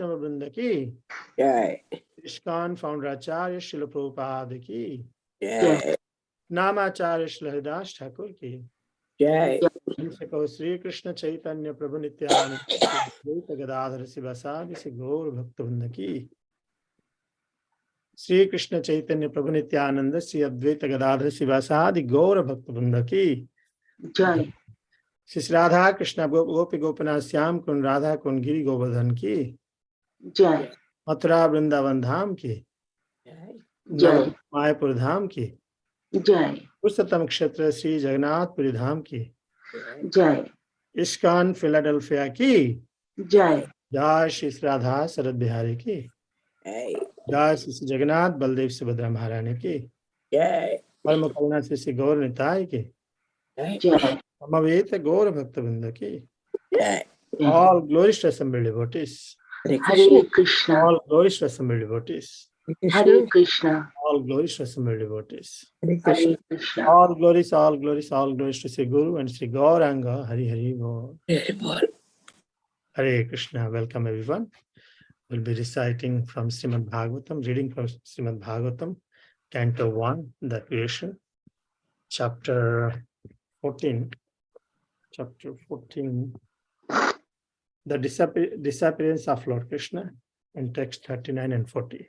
वैष्णव वृंद की जय। इस्कॉन फाउंडराचार्य श्रील प्रभुपाद की जय। नामाचार्य श्री हरिदास ठाकुर की जय। कहो श्री कृष्ण चैतन्य प्रभु नित्यानंद गदाधर शिवासादि से गौर भक्त वृंद की श्री कृष्ण चैतन्य प्रभु नित्यानंद श्री अद्वैत गदाधर शिवासादि गौर भक्त वृंद की जय। श्री राधा कृष्ण गोपी गोपनाथ श्याम कुंड राधा कुंड गिरी गोवर्धन की जय। मथुरा वृंदावन धाम की जय। मायापुर धाम की जय। पुरुषोत्तम क्षेत्र श्री जगन्नाथपुरी धाम की जय। इस्कॉन फिलाडेल्फिया की जय। जय श्री राधा शरद बिहारी की जय श्री जगन्नाथ बलदेव सुभद्रा महारानी की जय। परम करुणा श्री गौर निताय की जय। समवेत गौर भक्त वृंद की जय। all glories to assembled devotees, Hare Krishna. all glories to assembled devotees, Hare Krishna. all glories to assembled devotees, Hare Krishna. all glories to Sri Guru and Sri Gauranga. Hari Hari Bol. Hare Krishna. Welcome everyone. We'll be reciting from Srimad Bhagavatam, reading from Srimad Bhagavatam, Canto 1, the creation, chapter 14, the disappearance of Lord Krishna, in text 39 and 40.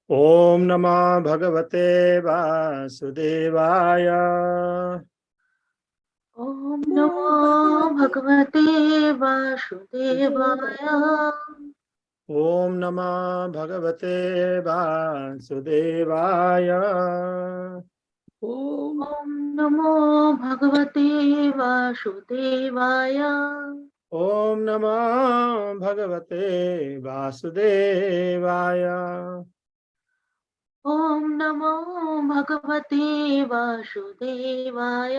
Om Namah Bhagavate Vasudevaya. ओम नमो भगवते वासुदेवाय। Om Namah Bhagavate Vasudevaya. Om Om नमो भगवते वासुदेवाय। Om Namah Bhagavate Vasudevaya. ओम नमो भगवते वासुदेवाय।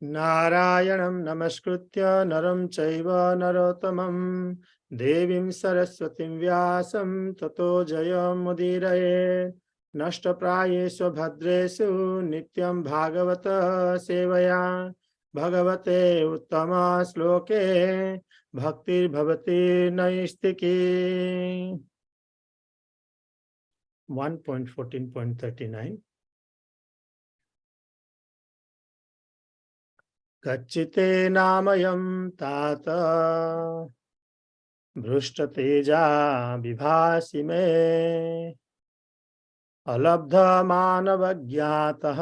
Narayanam Namaskritya Naram Chaiva Narottamam Devim Saraswatim Vyasam Tato Jayam Mudiraye Nashtaprayeshu Bhadreshu Nityam Bhagavata Sevaya Bhagavate Uttama Sloke Bhaktir Bhavati Naistiki. 1.14.39. Kachite namayam tata भृष्टतेजा विभासि मे अलब्ध मानवज्ञातः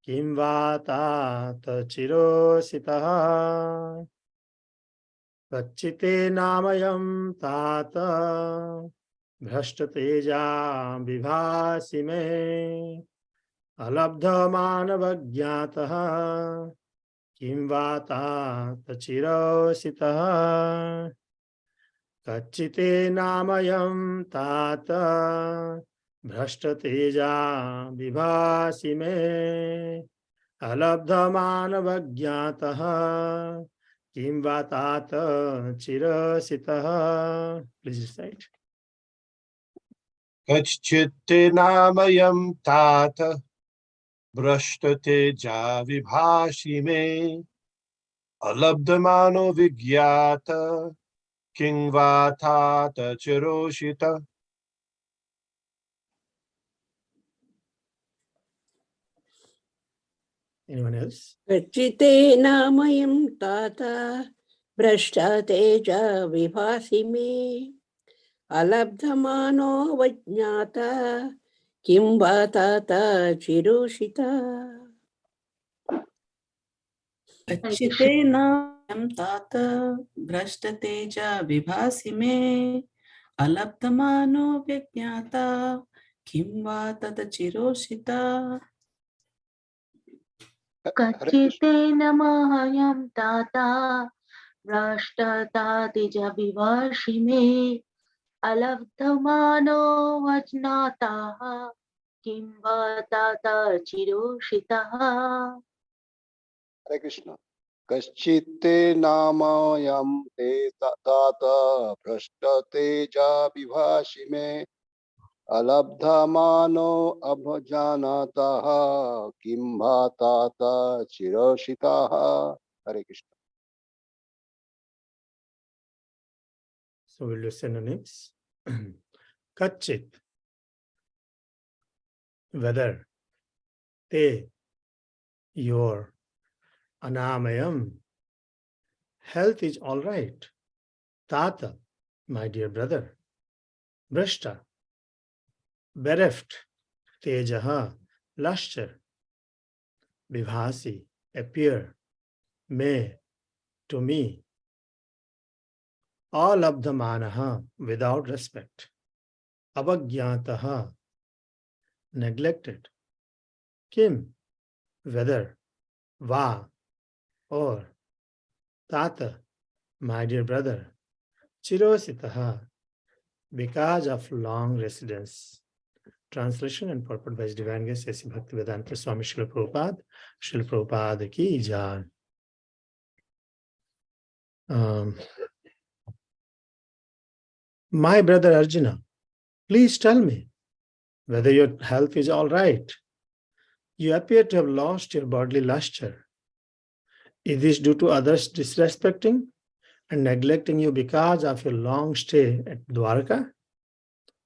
किं वा तात चिरोसितः कच्चिते नामयं तात भ्रष्टतेजा विभासि मे अलब्ध मानवज्ञातः किं वा तात चिरोसितः कच्चिते नामयं तात भ्रष्टतेजा विभासि मे अलब्ध मानवज्ञातः किं वा तात चिरसितः. Please recite. कच्चित्ते नामयं तात भ्रष्टतेजा विभाषि मे अलब्धमानो विज्ञात किं वा तात चिरोषित. Anyone else? कच्चिते नामयं तात भ्रष्टतेजा विभासि मे अलब्धमानो वज्ञाता किं वा तात चिरूषिता. कच्चिते नामयं तात भ्रष्टतेजा विभासि मे अलब्धमानो विज्ञाता किं वा तत् चिरोषिता. कच्चिते नमः ताता भ्रष्टतातिज विभाषि मे अलब्धमानो वज्ञाताः किं वा ताता चिरोषितः. हरे कृष्ण. कश्चित्ते नामयं ते तात भ्रष्टतेजा विभाषि मे अलब्धमानो अभजानतः किं वा तात चिरशितः. हरे Krishna. So we'll do synonyms. Kachit, whether. Te, your. Anamayam, health is all right. Tata, my dear brother. Brashta, bereft. Tejaha, luster. Vibhasi, appear. Me, to me. Alabdhamanaha, without respect. Avagyataha, neglected. Kim, whether. Va, or. Tata, my dear brother. Chirositaha, because of long residence. Translation and purport by His Divine Grace A.C. Bhaktivedanta Swami Srila Prabhupada. Srila Prabhupada ki jai. My brother Arjuna, please tell me whether your health is all right. You appear to have lost your bodily luster. Is this due to others disrespecting and neglecting you because of your long stay at Dwarka?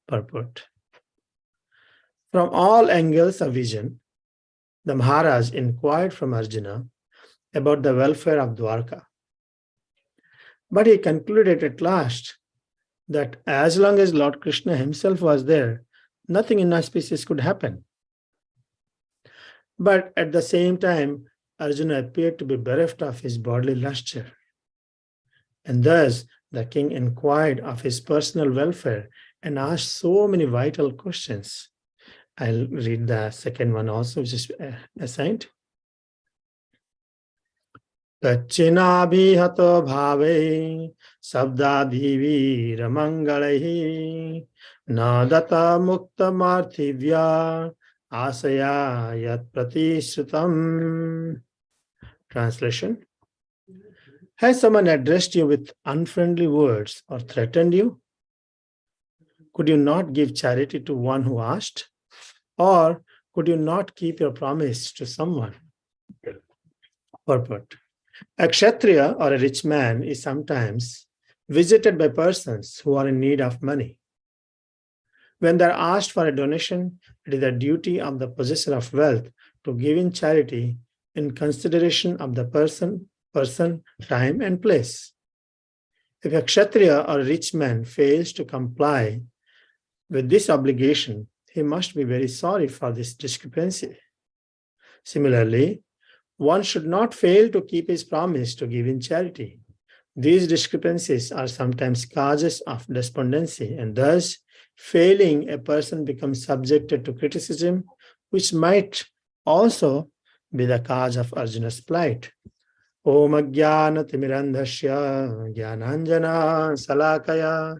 Purport. From all angles of vision, the Maharaj inquired from Arjuna about the welfare of Dwarka. But he concluded at last that as long as Lord Krishna himself was there, nothing inauspicious could happen. But at the same time, Arjuna appeared to be bereft of his bodily luster. And thus, the king inquired of his personal welfare and asked so many vital questions. I'll read the second one also, which is assigned. Kachinabhihato bhave sabdadhivi ramangalehi nadata mukta marthivya asaya yat pratisrutam. Translation. Has someone addressed you with unfriendly words or threatened you? Could you not give charity to one who asked? Or could you not keep your promise to someone? Purport. A kshatriya or a rich man is sometimes visited by persons who are in need of money. When they are asked for a donation, it is the duty of the possessor of wealth to give in charity in consideration of the person, time, and place. If a kshatriya or a rich man fails to comply with this obligation, he must be very sorry for this discrepancy. Similarly, one should not fail to keep his promise to give in charity. These discrepancies are sometimes causes of despondency, and thus, failing, a person becomes subjected to criticism, which might also be the cause of Arjuna's plight. Om Ajnana Timirandhasya Jnananjana Salakaya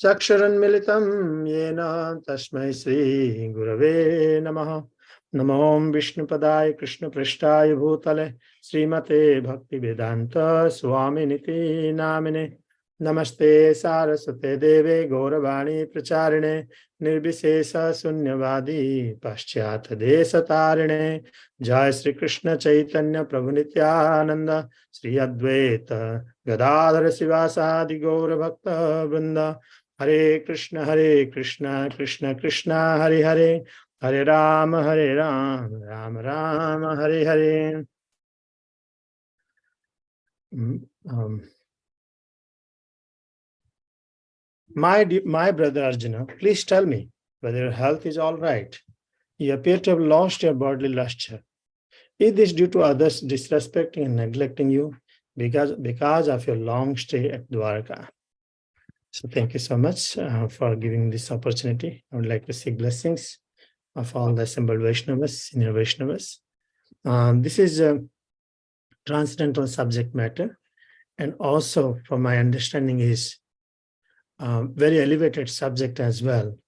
Chaksharan Militam Yena Tasmai Sri Gurave Namaha. Namo Vishnu Padaya Krishna Prishtaya Bhutale Srimate Bhakti Vedanta Swami Niti Namine. Namaste Saraswate Deve Gauravani Pracharine Nirbhisesa Sunyavadi Paschyat Desatarine. Jai Sri Krishna Chaitanya Prabhu Nityananda Sri Advaita Gadadhara Sivasadi Gaura Bhakta Vrinda. Hare Krishna Krishna Krishna Hare Hare Hare Ram Ram Ram Hare Hare. My brother Arjuna, please tell me whether your health is all right. You appear to have lost your bodily luster. Is this due to others disrespecting and neglecting you because of your long stay at Dwarka? So thank you so much for giving this opportunity. I would like to seek blessings of all the assembled Vaishnavas, senior Vaishnavas. This is a transcendental subject matter, and also, from my understanding, is very elevated subject as well,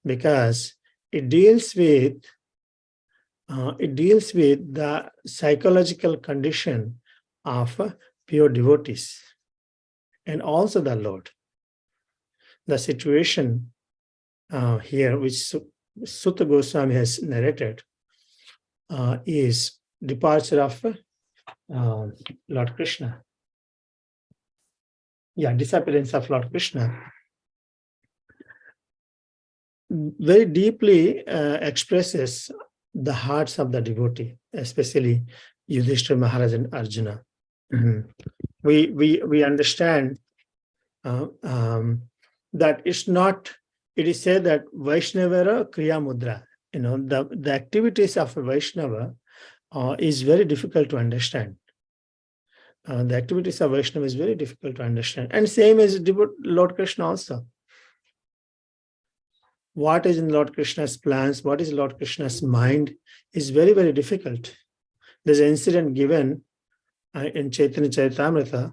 because it deals with the psychological condition of pure devotees and also the Lord. The situation here, which Sutta Goswami has narrated, is departure of Lord Krishna. Yeah, disappearance of Lord Krishna very deeply expresses the hearts of the devotee, especially Yudhishthira Maharaj and Arjuna. We understand that it's not. It is said that Vaishnavara Kriya Mudra. The activities of a Vaishnava is very difficult to understand. The activities of Vaishnava is very difficult to understand, and same as Lord Krishna also. What is in Lord Krishna's plans, what is Lord Krishna's mind is very, very difficult. There's an incident given in Chaitanya Charitamrita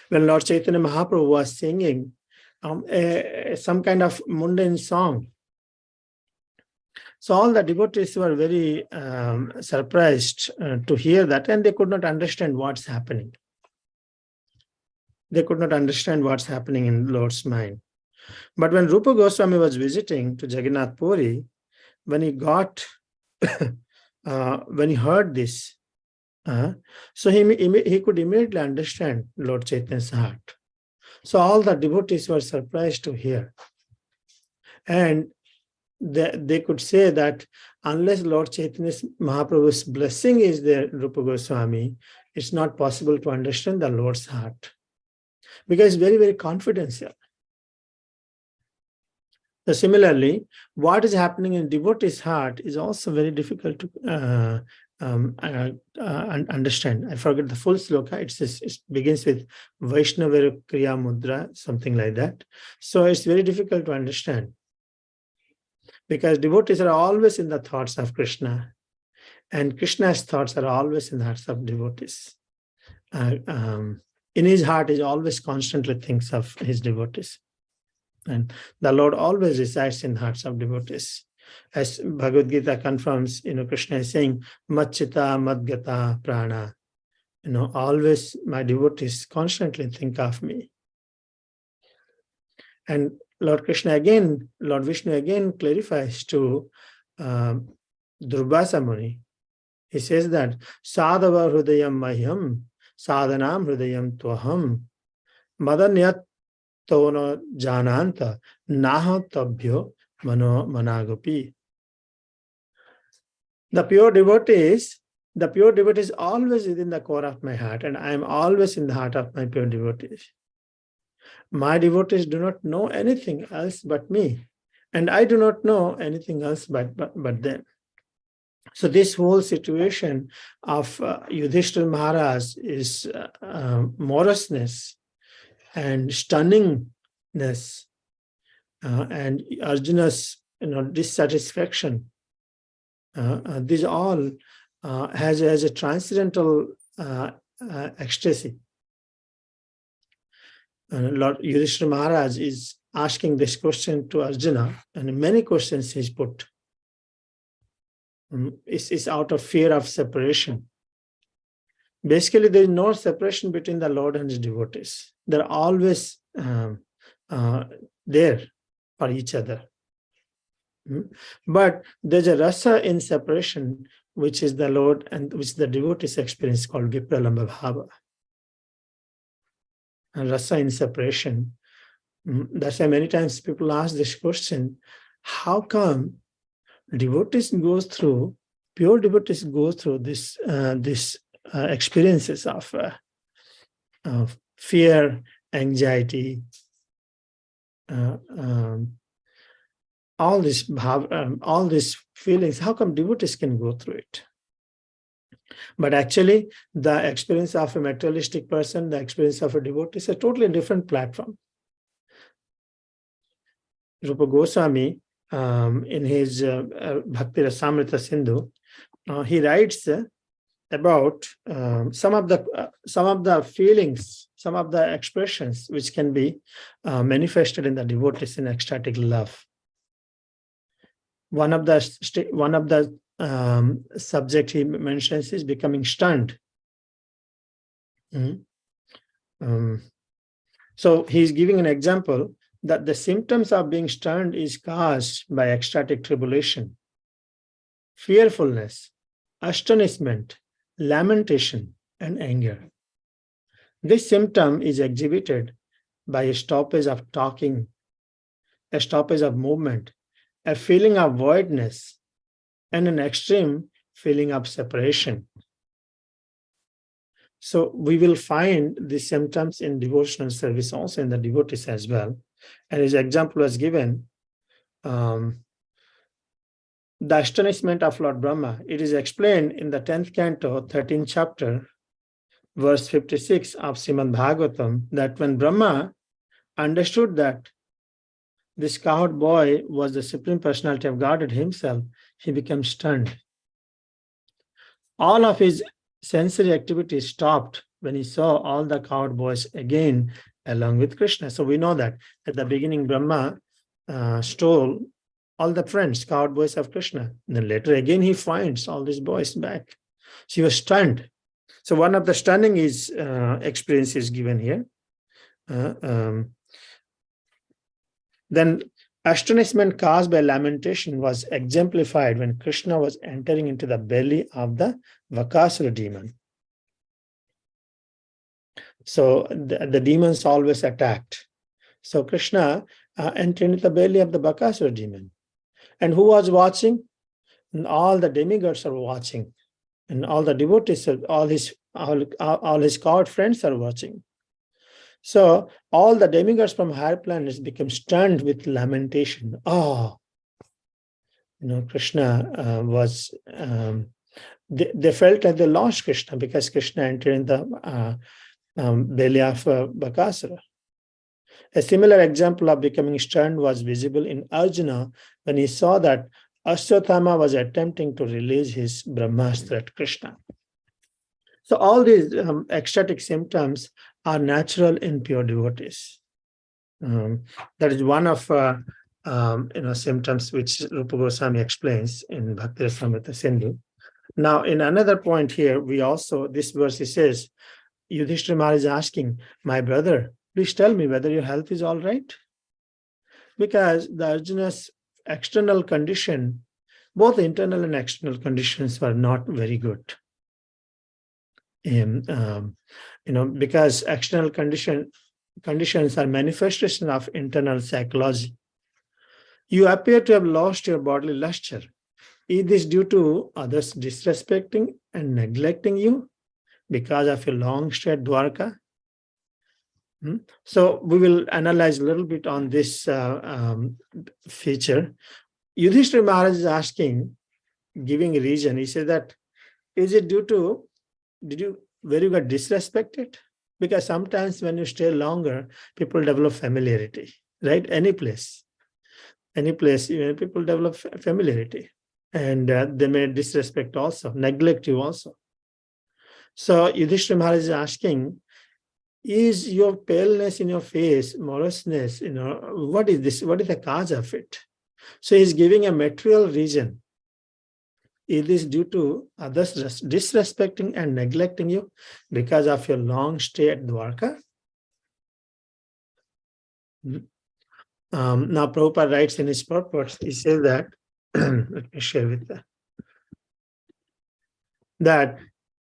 when Lord Chaitanya Mahaprabhu was singing some kind of mundane song. So all the devotees were very surprised to hear that, and they could not understand what's happening. They could not understand what's happening in Lord's mind. But when Rupa Goswami was visiting to Jagannath Puri, when he got, when he heard this, so he could immediately understand Lord Chaitanya's heart. So all the devotees were surprised to hear. And they could say that unless Lord Chaitanya Mahaprabhu's blessing is there, Rupa Goswami, it's not possible to understand the Lord's heart. Because it's very, very confidential. So similarly, what is happening in devotee's heart is also very difficult to understand. I forget the full sloka. It begins with Vaishnava Kriya Mudra, something like that. So it's very difficult to understand. Because devotees are always in the thoughts of Krishna. And Krishna's thoughts are always in the hearts of devotees. In his heart, he always constantly thinks of his devotees. And the Lord always resides in the hearts of devotees. As Bhagavad Gita confirms, Krishna is saying, Machita Madgata Prana. Always my devotees constantly think of me. And Lord Vishnu again clarifies to Durvasa Muni. He says that Sadhava Hrudayam Mahyam, Sadhanam Hrudayam Twaham, Madanyat Tono Jananta, Naha Tabhyo Mano Managopi. The pure devotee is always within the core of my heart, and I am always in the heart of my pure devotees. My devotees do not know anything else but me, and I do not know anything else but them. So this whole situation of Yudhishthira Maharaj is moroseness and stunningness, and Arjuna's dissatisfaction. These all has a transcendental ecstasy. Lord Yudhishthira Maharaj is asking this question to Arjuna, and many questions he's put. It's out of fear of separation. Basically, there is no separation between the Lord and his devotees. They're always there for each other. But there's a rasa in separation, which is the Lord and which the devotees experience, called Vipralambha Bhava. And rasa in separation. That's why many times people ask this question: how come pure devotees go through this experiences of fear, anxiety, all these feelings? How come devotees can go through it? But actually, the experience of a materialistic person, the experience of a devotee is a totally different platform. Rupa Goswami, in his Bhakti Rasamrita Sindhu, he writes about some of the feelings, some of the expressions which can be manifested in the devotees in ecstatic love. One of the subject he mentions is becoming stunned. So he's giving an example that the symptoms of being stunned is caused by ecstatic tribulation, fearfulness, astonishment, lamentation, and anger. This symptom is exhibited by a stoppage of talking, a stoppage of movement, a feeling of voidness, and an extreme feeling of separation. So we will find these symptoms in devotional service also, in the devotees as well. And his example was given, the astonishment of Lord Brahma. It is explained in the 10th canto, 13th chapter, verse 56 of Srimad Bhagavatam, that when Brahma understood that this cowherd boy was the Supreme Personality of Godhead himself, he became stunned. All of his sensory activities stopped when he saw all the cowherd boys again along with Krishna. So we know that at the beginning, Brahma stole all the friends, cowherd boys of Krishna. And then later again, he finds all these boys back. So he was stunned. So one of the stunning experience is given here. Then astonishment caused by lamentation was exemplified when Krishna was entering into the belly of the Vakasura demon. So the demons always attacked. So Krishna entered into the belly of the Vakasura demon. And who was watching? And all the demigods are watching. And all the devotees, all his cowherd friends are watching. So all the demigods from higher planets became stunned with lamentation. Oh, Krishna was, they felt like they lost Krishna because Krishna entered in the belly of Bakasura. A similar example of becoming stunned was visible in Arjuna when he saw that Ashwatthama was attempting to release his Brahmastra at Krishna. So all these ecstatic symptoms are natural in pure devotees. That is one of symptoms which Rupa Goswami explains in Bhakti Rasamrita Sindhu. Now, in another point here, this verse says, Yudhishthira Maharaj is asking, my brother, please tell me whether your health is all right. Because the Arjuna's external condition, both internal and external conditions were not very good. Because external conditions are manifestation of internal psychology. You appear to have lost your bodily luster. Is this due to others disrespecting and neglecting you because of your long stay at Dwarka? So we will analyze a little bit on this feature. Yudhishthira Maharaj is asking, giving a reason. He said that, is it due to, where you got disrespected? Because sometimes when you stay longer, people develop familiarity, right? Any place, people develop familiarity. And they may disrespect also, neglect you also. So Yudhishthira Maharaj is asking, is your paleness in your face, moroseness, what is this? What is the cause of it? So he's giving a material reason. It is due to others disrespecting and neglecting you because of your long stay at Dwarka. Now Prabhupada writes in his purport, he says that, let me share with that,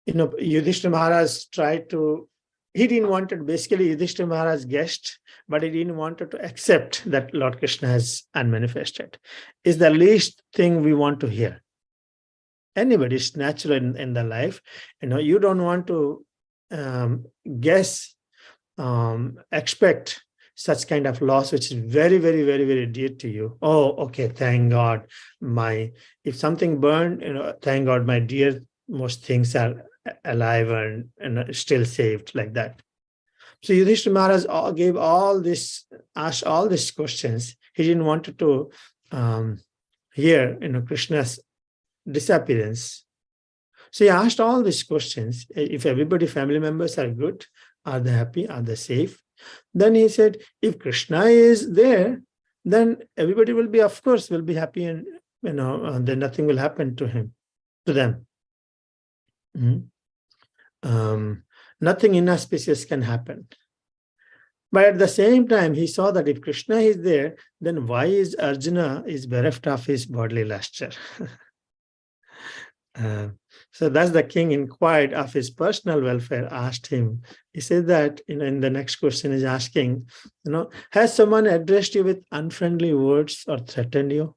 Yudhishthira Maharaj tried to, he didn't want it, basically Yudhishthira Maharaj guessed, but he didn't want to accept that Lord Krishna has unmanifested. It's the least thing we want to hear. Anybody, it's natural in the life. You don't want to guess, expect such kind of loss, which is very, very, very, very dear to you. Oh, okay, thank God. If something burned, thank God, my dear, most things are alive and still saved, like that. So Yudhishthira Maharaj asked all these questions. He didn't want to hear, Krishna's disappearance. So he asked all these questions. If everybody, family members are good, are they happy, are they safe? Then he said, if Krishna is there, then everybody will be, of course, will be happy, and then nothing will happen to them. Nothing inauspicious can happen. But at the same time, he saw that if Krishna is there, then why is Arjuna bereft of his bodily luster? So thus the king inquired of his personal welfare, asked him. He said that, in the next question is asking, has someone addressed you with unfriendly words or threatened you?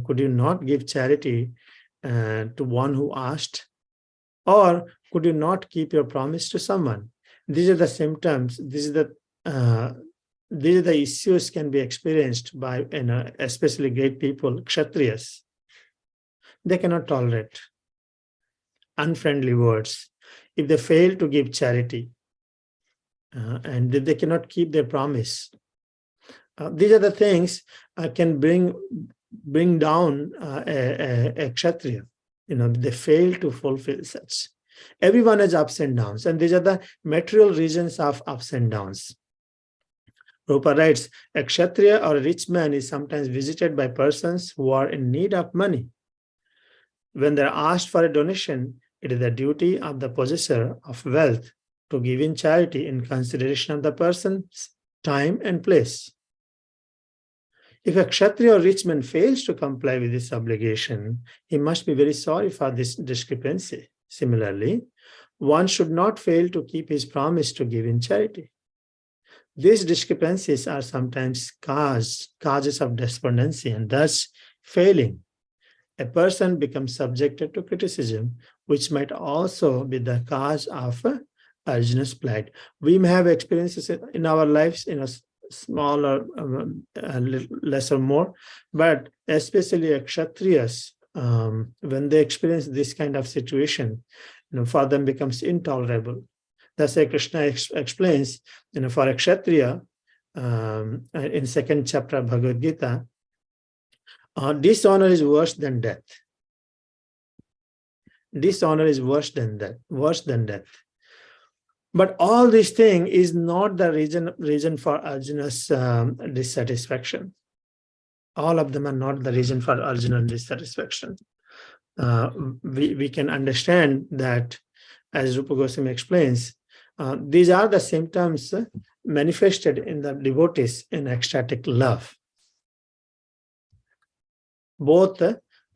Could you not give charity to one who asked? Or could you not keep your promise to someone? These are the symptoms. These are the issues can be experienced by, especially great people, Kshatriyas. They cannot tolerate unfriendly words. If they fail to give charity, and they cannot keep their promise, these are the things can bring down a Kshatriya. They fail to fulfill such. Everyone has ups and downs, and these are the material reasons of ups and downs. Rupa writes, a Kshatriya or a rich man is sometimes visited by persons who are in need of money. When they're asked for a donation, it is the duty of the possessor of wealth to give in charity in consideration of the person's time and place. If a Kshatriya or rich man fails to comply with this obligation, he must be very sorry for this discrepancy. Similarly, one should not fail to keep his promise to give in charity. These discrepancies are sometimes causes of despondency, and thus failing. A person becomes subjected to criticism, which might also be the cause of Arjuna's plight. We may have experiences in our lives, small or less or more, but especially Kshatriyas, when they experience this kind of situation, for them becomes intolerable. That's why Krishna explains, for a Kshatriya, in second chapter of Bhagavad Gita, dishonor is worse than death. Dishonor is worse than death. But all these things is not the reason for Arjuna's dissatisfaction. All of them are not the reason for Arjuna's dissatisfaction. We can understand that, as Rupa Goswami explains, these are the symptoms manifested in the devotees in ecstatic love. Both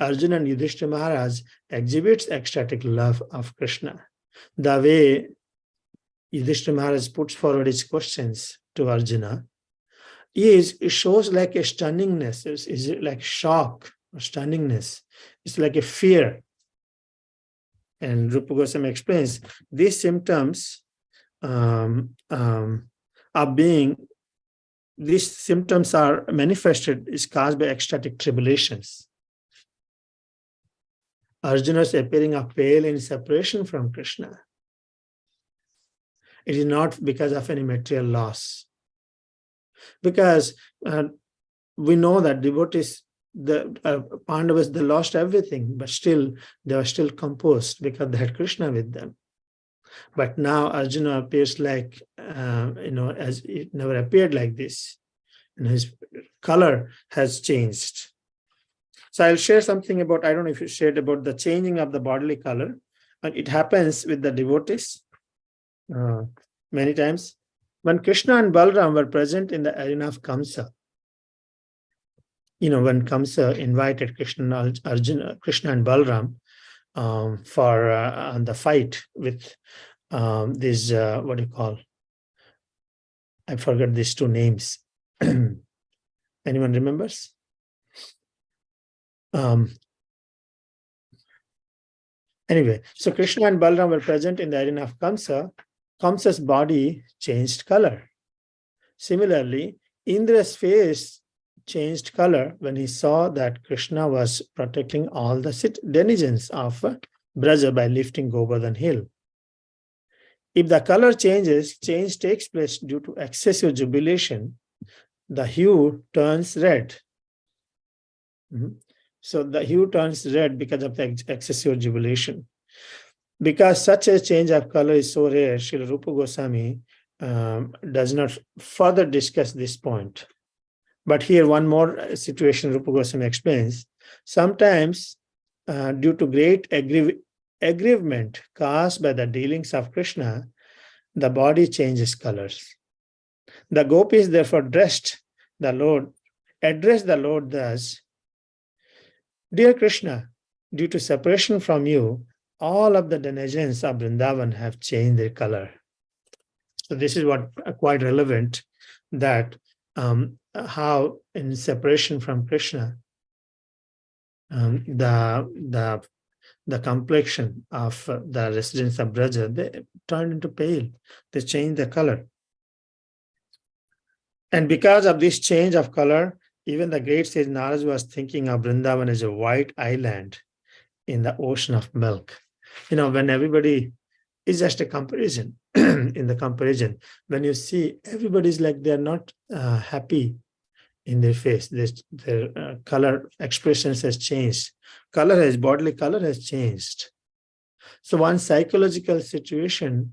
Arjuna and Yudhishthira Maharaj exhibits ecstatic love of Krishna. The way Yudhishthira Maharaj puts forward his questions to Arjuna it shows like a stunningness, is like shock or stunningness. It's like a fear. And Rupa Goswami explains these symptoms these symptoms are manifested, is caused by ecstatic tribulations. Arjuna's appearing of pale in separation from Krishna. It is not because of any material loss. Because we know that devotees, the Pandavas, they lost everything, but still they were still composed because they had Krishna with them. But now Arjuna appears like, as it never appeared like this. His color has changed. So I'll share something about, I don't know if you shared about the changing of the bodily color. And it happens with the devotees many times. When Krishna and Balram were present in the arena of Kamsa, when Kamsa invited Krishna and Balram for the fight with these, what do you call? I forgot these two names. Anyone remembers? Anyway, so Krishna and Balram were present in the arena of Kamsa. Kamsa's body changed color. Similarly, Indra's face changed color when he saw that Krishna was protecting all the denizens of Braja by lifting Govardhan hill. If the color change takes place due to excessive jubilation, the hue turns red. So the hue turns red because of the excessive jubilation. Because such a change of color is so rare, Srila Rupa Goswami does not further discuss this point. But here one more situation Rupa Goswami explains. Sometimes due to great aggrievement caused by the dealings of Krishna, the body changes colors. The gopis therefore addressed the Lord thus, "Dear Krishna, due to separation from you, all of the denizens of Vrindavan have changed their color. So this is what quite relevant, that how in separation from Krishna, the complexion of the residents of Braja, they turned into pale. They changed the color. And because of this change of color, even the great sage Narad was thinking of Vrindavan as a white island in the ocean of milk. When everybody is just a comparison, in the comparison, when you see everybody's like they're not happy in their face, their color expressions has changed. Bodily color has changed. So one psychological situation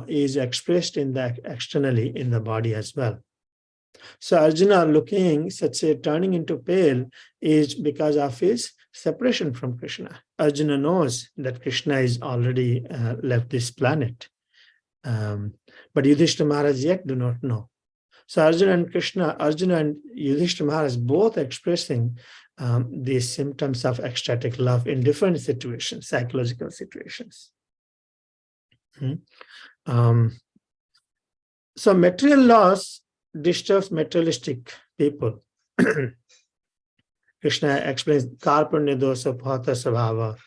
is expressed in the externally in the body as well. So Arjuna looking such a turning into pale is because of his separation from Krishna. Arjuna knows that Krishna is already left this planet. But Yudhishthira Maharaj yet do not know. So Arjuna and Yudhishthira Maharaj both expressing these symptoms of ecstatic love in different situations, psychological situations. So material loss disturbs materialistic people. Krishna explains karpanya dosa bhata sabhava.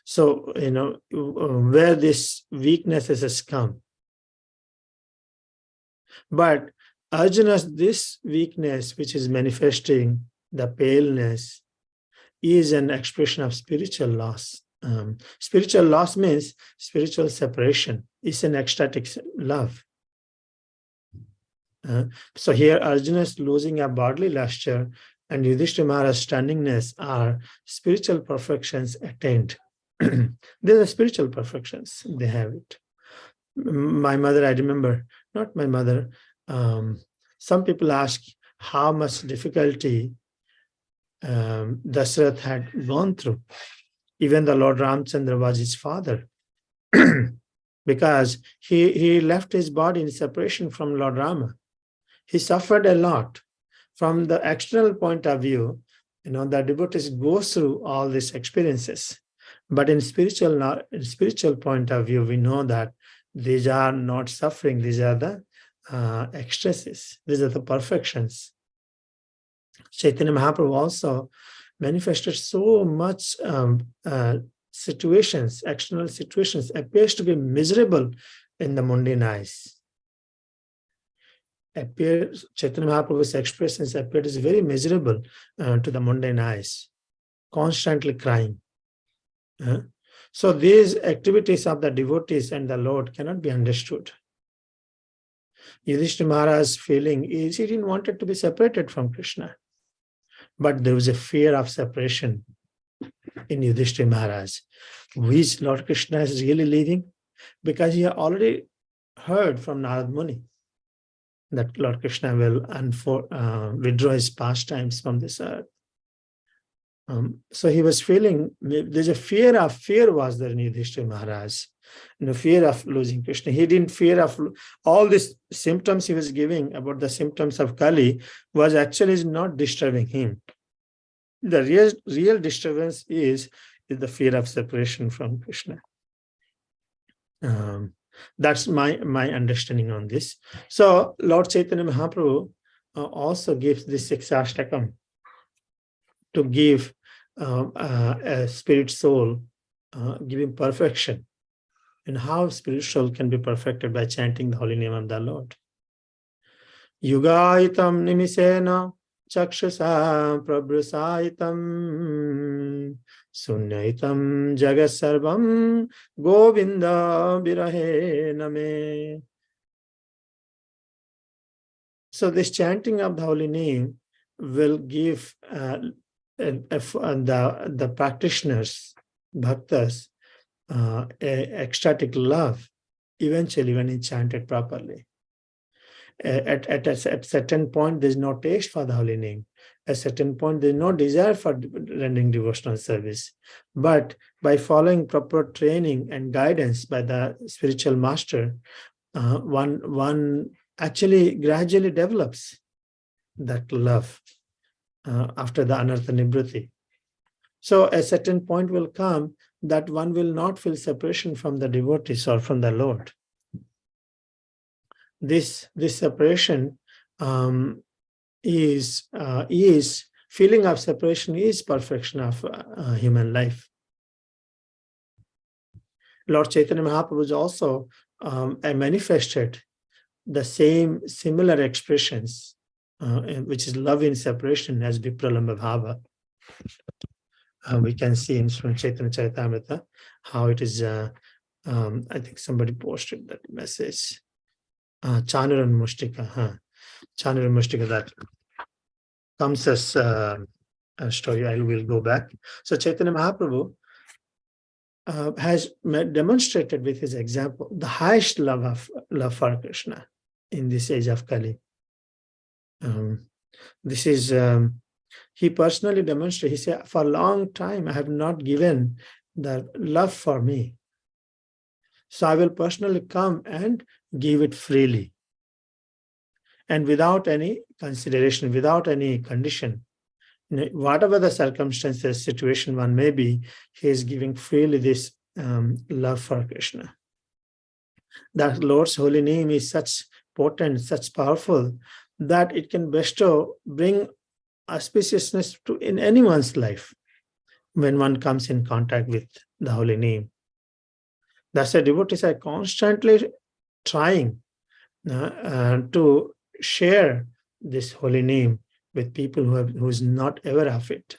So, where this weaknesses has come. But Arjuna's this weakness, which is manifesting the paleness, is an expression of spiritual loss. Spiritual loss means spiritual separation. It's an ecstatic love. So here Arjuna is losing a bodily luster, and Yudhishthira Maharaj's standingness are spiritual perfections attained. These are spiritual perfections. They have it. My mother, I remember, not my mother, some people ask how much difficulty Dasarath had gone through. Even the Lord Ramchandra was his father, because he left his body in separation from Lord Rama. He suffered a lot. From the external point of view, the devotees go through all these experiences. But in spiritual point of view, we know that these are not suffering. These are the ecstasies. These are the perfections. Chaitanya Mahaprabhu also manifested so much situations, external situations, appears to be miserable in the mundane eyes. Chaitanya Mahaprabhu's expressions appeared as very miserable to the mundane eyes, constantly crying. So these activities of the devotees and the Lord cannot be understood. Yudhishthira Maharaj's feeling is he didn't want it to be separated from Krishna. But there was a fear of separation in Yudhishthira Maharaj. Which Lord Krishna is really leaving? Because he had already heard from Narad Muni that Lord Krishna will withdraw his pastimes from this earth. So he was feeling, there's a fear was there in Yudhishthira Maharaj. Fear of losing Krishna. He didn't fear of all these symptoms he was giving about the symptoms of Kali was actually not disturbing him. The real disturbance is the fear of separation from Krishna. That's my understanding on this. So Lord Chaitanya Mahaprabhu also gives this Sikshashtakam to give a spirit soul, giving perfection. And how spiritual can be perfected by chanting the holy name of the Lord. Yugaitam nimisena chakshasa prabrusaitam sunyaitam jagasarvam govinda virahe name. So this chanting of the holy name will give the practitioners, bhaktas, ecstatic love eventually when it's chanted properly. At a certain point, there's no taste for the holy name. At a certain point, there's no desire for rendering devotional service. But by following proper training and guidance by the spiritual master, one actually gradually develops that love after the anartha nibrati. So a certain point will come that one will not feel separation from the devotees or from the Lord. This separation is feeling of separation is perfection of human life. Lord Chaitanya Mahaprabhu also manifested the similar expressions, which is love in separation as Vipralamba Bhava. We can see in Sri Chaitanya Charitamrita how it is. I think somebody posted that message. Chanuran Mustika, Chanuran Mustika, that comes as a story. I will go back. So Chaitanya Mahaprabhu has demonstrated with his example the highest love for Krishna in this age of Kali. This is he personally demonstrated. He said, for a long time I have not given the love for me, so I will personally come and give it freely and without any consideration, without any condition. Whatever the circumstances, situation one may be, he is giving freely this love for Krishna. That Lord's holy name is such potent, such powerful, that it can bring auspiciousness to in anyone's life when one comes in contact with the holy name. That's why devotees are constantly trying to share this holy name with people who is not aware of it.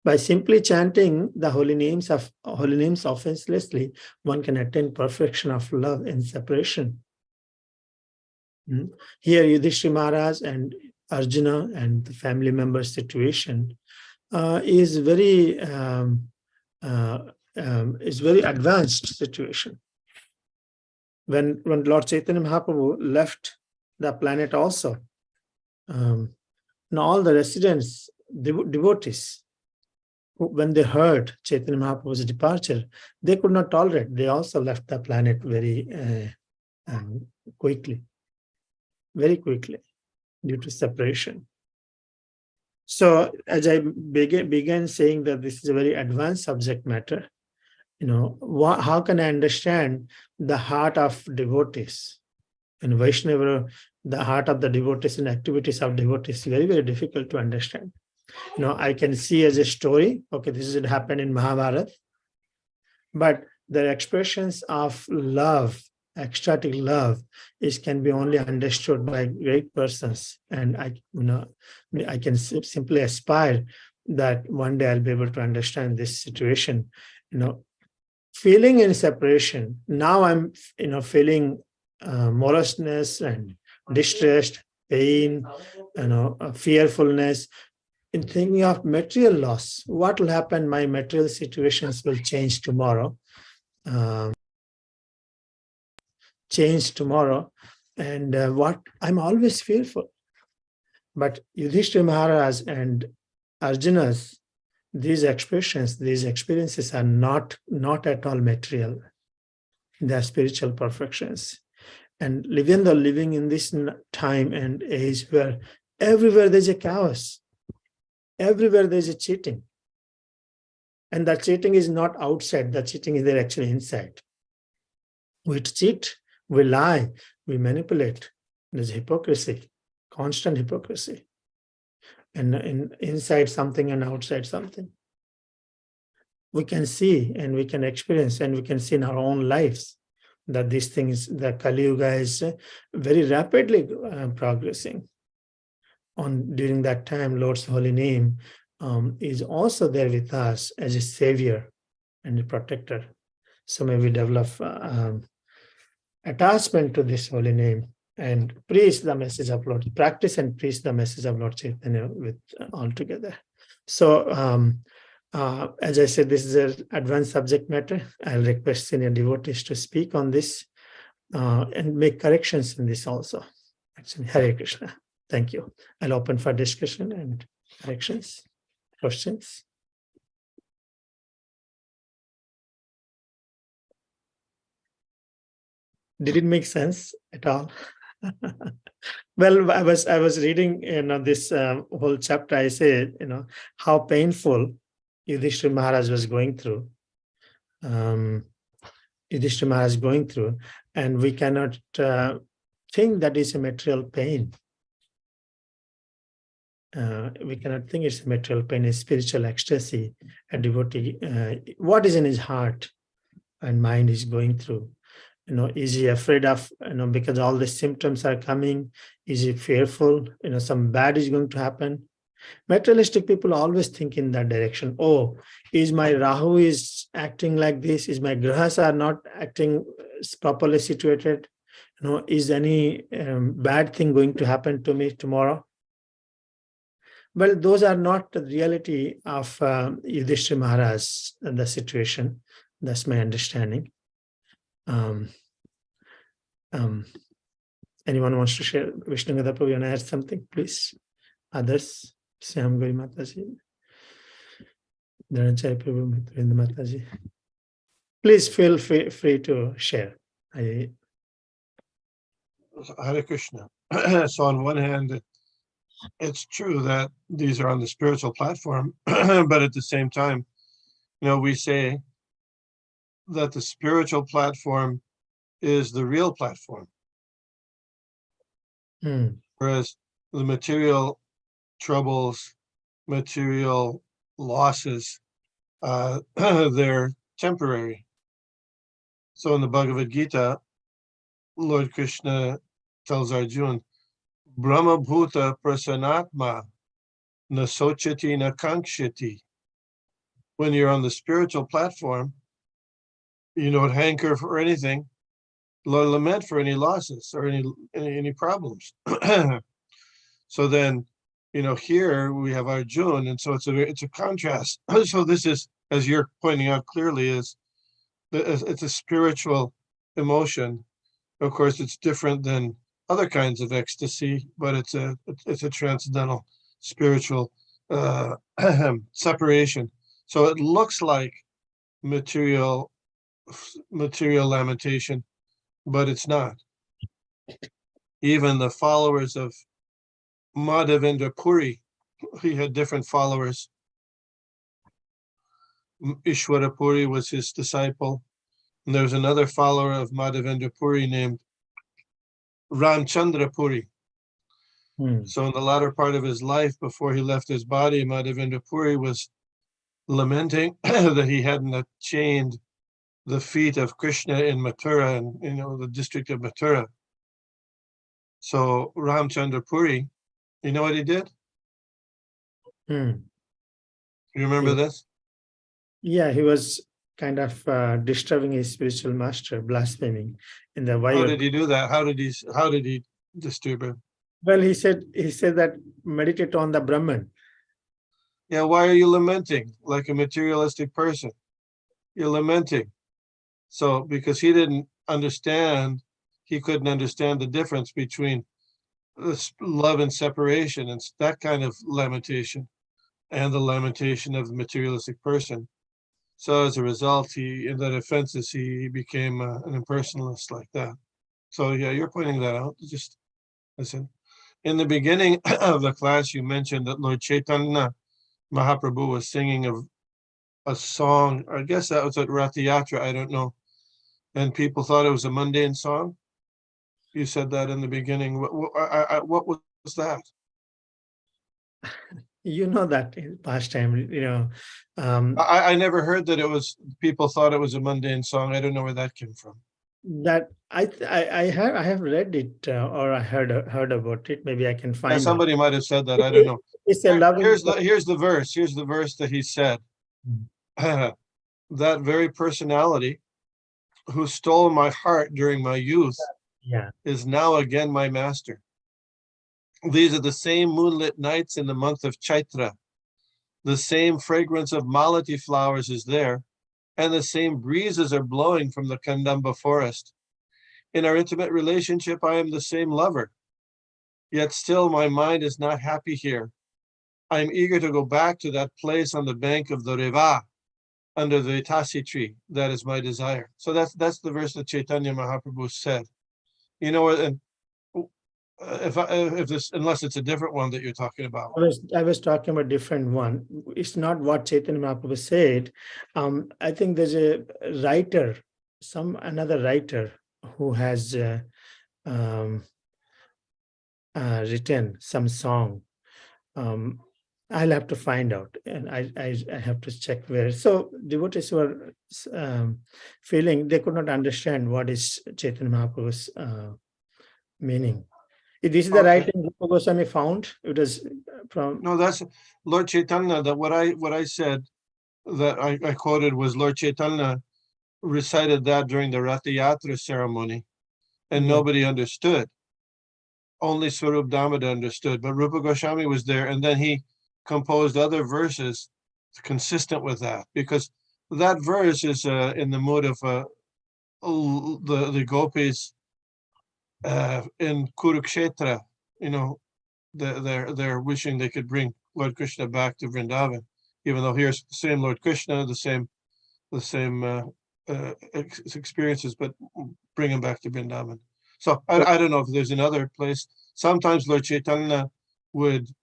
By simply chanting the holy names offenselessly, one can attain perfection of love and separation. Here, Yudhishthira Maharaj and Arjuna and the family member situation is very advanced situation. When Lord Chaitanya Mahaprabhu left the planet also, now all the residents, devotees, when they heard Chaitanya Mahaprabhu's departure, they could not tolerate. They also left the planet very quickly, due to separation. So as I began saying that this is a very advanced subject matter, how can I understand the heart of devotees? In Vaishnava, the heart of the devotees and activities of devotees is very, very difficult to understand. I can see as a story, okay, this has happened in Mahabharata, but the expressions of love, ecstatic love, can be only understood by great persons. And I can simply aspire that one day I'll be able to understand this situation. Feeling in separation. Now I'm, feeling moroseness and distressed, pain, fearfulness. In thinking of material loss, what will happen? My material situations will change tomorrow. And what I'm always fearful. But Yudhishthira Maharaj and Arjuna's, these expressions, these experiences are not at all material. They are spiritual perfections. And living in this time and age where everywhere there's a chaos, everywhere there's a cheating. And that cheating is not outside, the cheating is there actually inside. We cheat, we lie, we manipulate. There's hypocrisy, constant hypocrisy. And inside something and outside something. We can see and we can experience and we can see in our own lives that these things, the Kali Yuga is very rapidly progressing. During that time, Lord's holy name is also there with us as a savior and a protector. So may we develop attachment to this holy name and preach the message of Lord, practice and preach the message of Lord Chaitanya with all together. So as I said, this is an advanced subject matter. I'll request senior devotees to speak on this and make corrections in this also. Actually, Hare Krishna. Thank you. I'll open for discussion and corrections, questions. Did it make sense at all? Well, I was reading, this whole chapter. I said, how painful Yudhishthira Maharaj was going through. Yudhishthira Maharaj going through, and we cannot think that is a material pain. We cannot think it's a material pain, a spiritual ecstasy, a devotee. What is in his heart and mind is going through? Is he afraid of, because all the symptoms are coming? Is he fearful? Some bad is going to happen. Materialistic people always think in that direction. Oh, is my Rahu is acting like this? Is my grahas are not acting properly situated? Is any bad thing going to happen to me tomorrow? Well, those are not the reality of Yudhishthira Maharaj, the situation. That's my understanding. Anyone wants to share? Vishnu Gadaprabhu, you want to add something, please? Others? Syam Gori Mataji, Dharanchai Prabhu, Mitrinda Mataji. Please feel free to share. Hare Krishna. So on one hand, it's true that these are on the spiritual platform, but at the same time, we say that the spiritual platform is the real platform. Whereas the material troubles, material losses, they're temporary. So in the Bhagavad Gita, Lord Krishna tells Arjuna, Brahma Bhuta Prasanatma na sochati na kankshati. When you're on the spiritual platform, you don't hanker for anything, lament for any losses or any problems. So then, here we have Arjuna, and so it's a contrast. So this is, as you're pointing out clearly, it's a spiritual emotion. Of course, it's different than other kinds of ecstasy, but it's a transcendental spiritual separation. So it looks like material lamentation, but it's not. Even the followers of Madhavendra Puri, he had different followers. Ishwara Puri was his disciple, and there was another follower of Madhavendra Puri named Ramchandra Puri. So in the latter part of his life, before he left his body, Madhavendra Puri was lamenting that he hadn't chained the feet of Krishna in Mathura, and the district of Mathura. So Ramchandra Puri, you know what he did? You remember this? Yeah, he was kind of disturbing his spiritual master, blaspheming in the way. How did he do that? How did he disturb him? Well, he said that meditate on the Brahman. Yeah, why are you lamenting like a materialistic person? You're lamenting. So because he couldn't understand the difference between love and separation and that kind of lamentation and the lamentation of the materialistic person. So as a result, in that offenses, he became an impersonalist like that. So yeah, you're pointing that out. Just listen. In the beginning of the class, you mentioned that Lord Chaitanya Mahaprabhu was singing of a song. I guess that was at Rath Yatra, I don't know. And people thought it was a mundane song. You said that in the beginning. What was that? You know that in past time, I never heard that people thought it was a mundane song. I don't know where that came from. That I have read it or I heard about it. Maybe I can find. Somebody might have said that. I don't know. It's a loving. Here's the verse. Here's the verse that he said. That very personality who stole my heart during my youth is now again my master. These are the same moonlit nights in the month of Chaitra. The same fragrance of malati flowers is there, and the same breezes are blowing from the Kandamba forest. In our intimate relationship, I am the same lover. Yet still my mind is not happy here. I am eager to go back to that place on the bank of the Reva, under the Tasi tree. That is my desire. So that's the verse that Chaitanya Mahaprabhu said. And if this, unless it's a different one that you're talking about. I was talking about a different one. It's not what Chaitanya Mahaprabhu said. I think there's a writer, another writer who has written some song. I'll have to find out, and I have to check where. So devotees were feeling they could not understand what is Chaitanya Mahaprabhu's meaning. This is the Okay. writing Rupa Goswami found. It was from. No, that's Lord Chaitanya. That what I said that I quoted was Lord Chaitanya recited that during the Ratha Yatra ceremony, and Yeah. nobody understood. Only Swarup Damodar understood, but Rupa Goswami was there, and then he composed other verses consistent with that, because that verse is in the mood of the gopis in Kurukshetra. You know, they're wishing they could bring Lord Krishna back to Vrindavan, even though here's the same Lord Krishna, the same experiences, but bring him back to Vrindavan. So I don't know if there's another place. Sometimes Lord Chaitanya would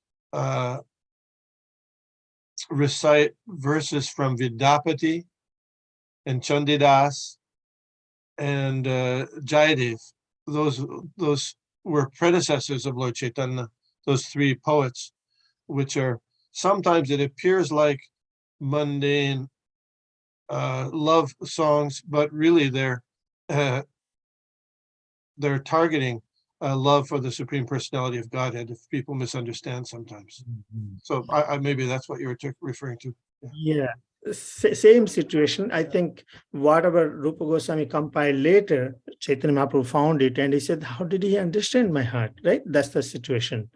recite verses from Vidyapati and Chandidas and Jayadev. Those were predecessors of Lord Chaitanya, those three poets, which are sometimes it appears like mundane love songs, but really they're targeting love for the Supreme Personality of Godhead, if people misunderstand sometimes. So I maybe that's what you were referring to. Yeah, same situation. I think whatever Rupa Goswami compiled later, Chaitanya Mahaprabhu found it and he said, how did he understand my heart? Right? That's the situation.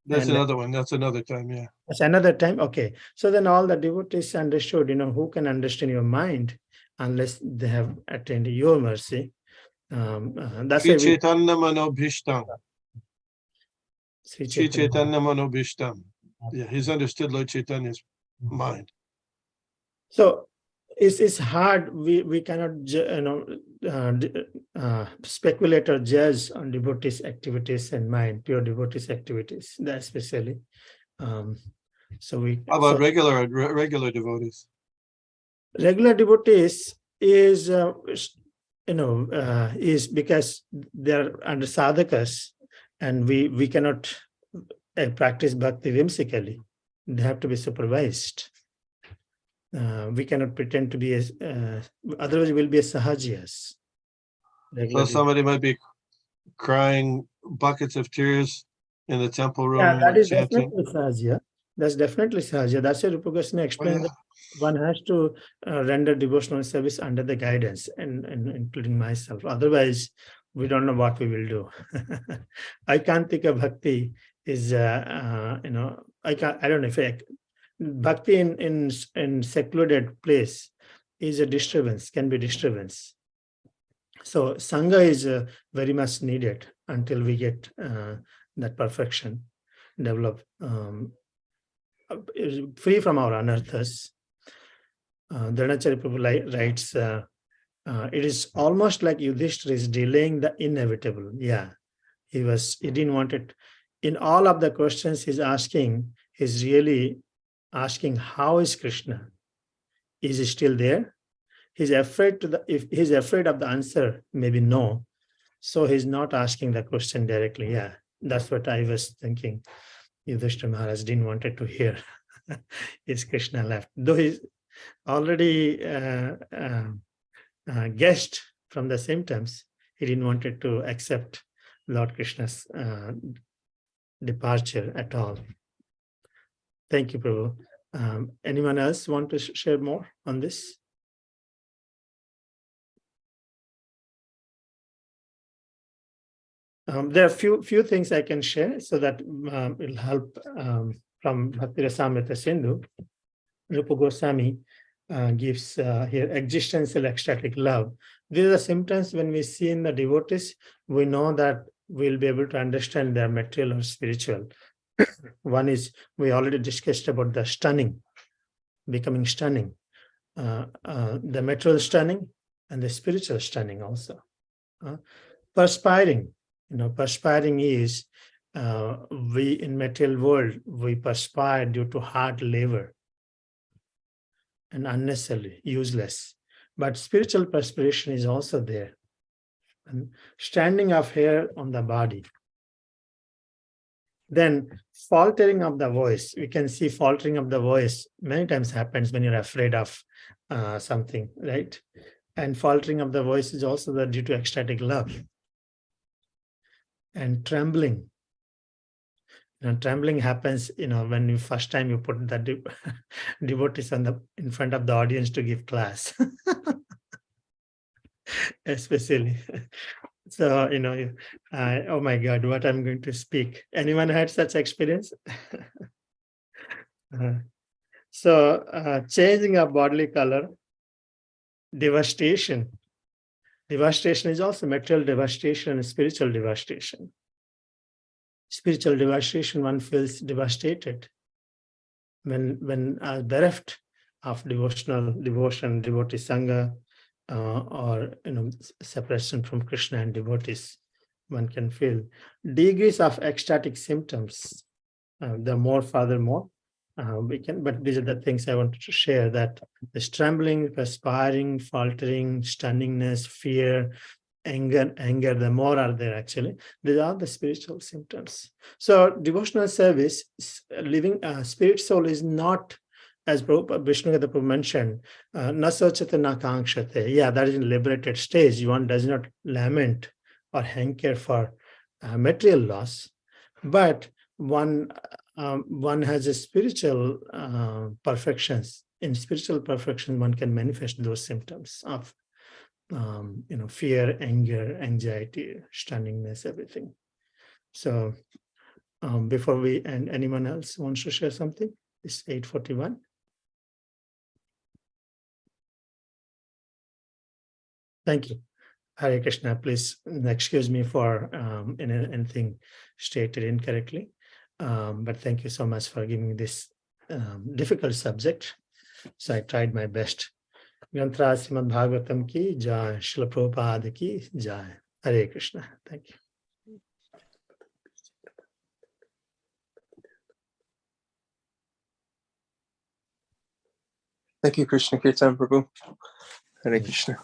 That's And another one. That's another time. Yeah. that's another time. Okay. So then all the devotees understood, who can understand your mind unless they have attained your mercy. That's Sri why we. Chaitanya Manobhishtam. Sri Sri Chaitanya. Chaitanya Manobhishtam. Yeah, he's understood Lord Chaitanya's mind. So it's hard. We cannot speculate or judge on devotees' activities and mind, pure devotees' activities, that especially. So we. How about so regular devotees? regular devotees is is because they're under sadhakas, and we cannot practice bhakti whimsically. They have to be supervised. We cannot pretend to be as otherwise we'll be as sahajiyas. So somebody might be crying buckets of tears in the temple room. Yeah, that is chanting. definitely sahaja. That's definitely sahaja. That's why Rupa Goswami explained that one has to render devotional service under the guidance, and including myself. Otherwise, we don't know what we will do. Aikantika bhakti is, I don't know if bhakti in secluded place is a disturbance, can be disturbance. So Sangha is very much needed until we get that perfection, develop free from our anarthas. Dhanacharya Prabhu writes, it is almost like Yudhishthira is delaying the inevitable. Yeah, he didn't want it. In all of the questions he's asking, he's really asking, how is Krishna? Is he still there? He's afraid if he's afraid of the answer, maybe no. So he's not asking the question directly. Yeah, that's what I was thinking. Yudhishthira Maharaj didn't want to hear. Is Krishna left? Though he's already guessed from the symptoms, he didn't want to accept Lord Krishna's departure at all. Thank you, Prabhu. Anyone else want to share more on this? There are few things I can share so that it'll help from Bhakti Rasamrita Sindhu. Rupa Goswami gives here existential ecstatic love. These are the symptoms when we see in the devotees, we know that we'll be able to understand their material or spiritual. One is, we already discussed about the stunning, becoming stunning, the material stunning and the spiritual stunning also. Perspiring, Perspiring is, we in material world, we perspire due to hard labor and unnecessarily useless. But spiritual perspiration is also there. And standing of hair on the body. Then faltering of the voice. We can see faltering of the voice many times happens when you're afraid of something, right? And faltering of the voice is also due to ecstatic love. And trembling. Trembling happens, when you first time you put the devotees in front of the audience to give class, especially. So, oh my God, what I'm going to speak. Anyone had such experience? Changing of bodily color, devastation. Devastation is also material devastation and spiritual devastation. Spiritual devastation, one feels devastated when bereft of devotion, devotee sangha, or separation from Krishna and devotees. One can feel degrees of ecstatic symptoms. The more furthermore we can, but these are the things I wanted to share, that this trembling, perspiring, faltering, stunningness, fear, anger, the more are there actually. These are the spiritual symptoms. So devotional service, living spirit soul is not, as Vishnu Prabhu mentioned, na sochate na kankshate. Yeah, that is in liberated stage. One does not lament or hanker for material loss, but one has a spiritual perfections. In spiritual perfection, one can manifest those symptoms of fear, anger, anxiety, stunningness, everything. So before we end, anyone else wants to share something? It's 8:41. Thank you. Hare Krishna. Please excuse me for anything stated incorrectly. But thank you so much for giving me this difficult subject. So I tried my best. Grantra Srimad Bhagavatam ki jai, Srila Prabhupada ki jai. Hare Krishna. Thank you. Thank you, Krishna Kirtan Prabhu. Hare Krishna.